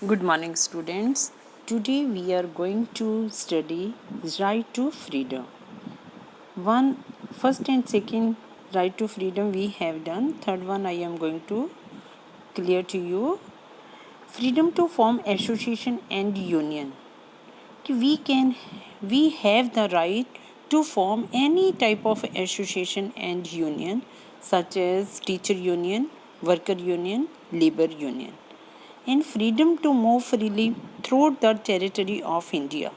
Good morning, students. Today we are going to study right to freedom. One, first and second right to freedom we have done. Third one I am going to clear to you. Freedom to form association and union. We have the right to form any type of association and union, such as teacher union, worker union, labor union, and freedom to move freely throughout the territory of India.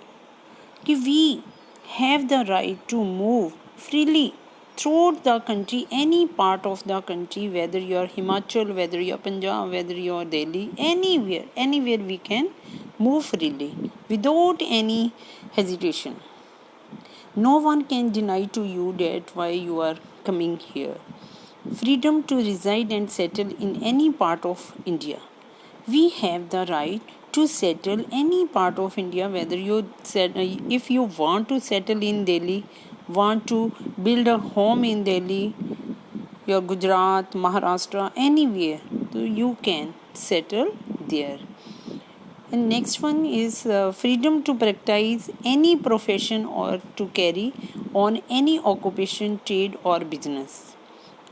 We have the right to move freely throughout the country, any part of the country, whether you are Himachal, whether you are Punjab, whether you are Delhi, anywhere we can move freely without any hesitation. No one can deny to you that why you are coming here. Freedom to reside and settle in any part of India. We have the right to settle any part of India, whether if you want to settle in Delhi, want to build a home in Delhi, your Gujarat, Maharashtra, anywhere, so you can settle there. And next one is freedom to practice any profession or to carry on any occupation, trade, or business.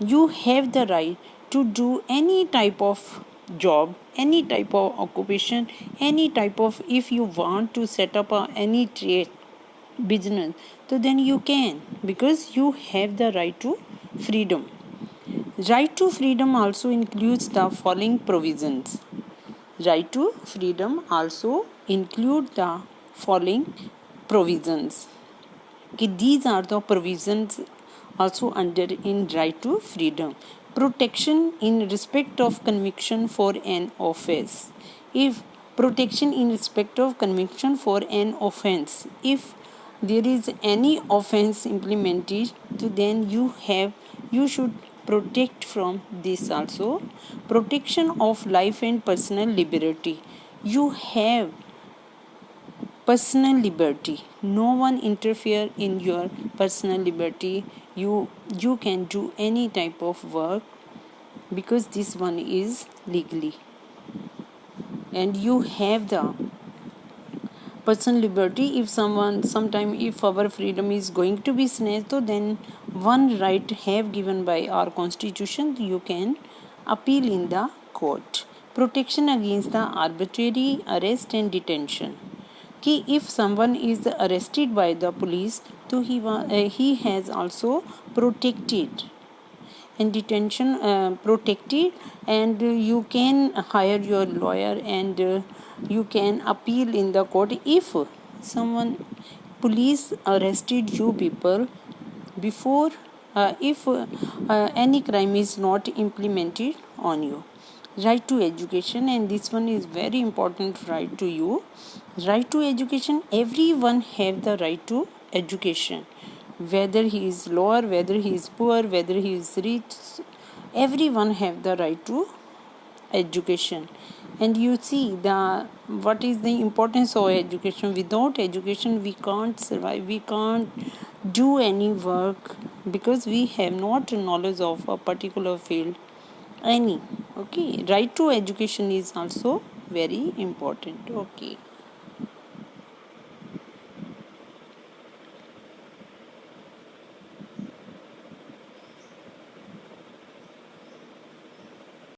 You have the right to do any type of job, any type of occupation, any type of, if you want to set up any trade, business, so then you can, because you have the right to freedom. Right to freedom also includes the following provisions. Right to freedom also include the following provisions. These are the provisions also under in right to freedom. Protection in respect of conviction for an offense. If protection in respect of conviction for an offense, if there is any offense implemented, then you should protect from this also. Protection of life and personal liberty. You have personal liberty. No one interfere in your personal liberty. You can do any type of work, because this one is legally, and you have the personal liberty. If if our freedom is going to be snatched, so then one right have given by our constitution, you can appeal in the court. Protection against the arbitrary arrest and detention. If someone is arrested by the police, so he has also protected and detention protected, and you can hire your lawyer, and you can appeal in the court. If someone police arrested you people before, if any crime is not implemented on you. Right to education, and this one is very important right to you. Right to education, everyone have the right to education, whether he is lower, whether he is poor, whether he is rich, everyone have the right to education. And you see what is the importance of education. Without education we can't survive, we can't do any work, because we have not knowledge of a particular field any. Okay, right to education is also very important. Okay.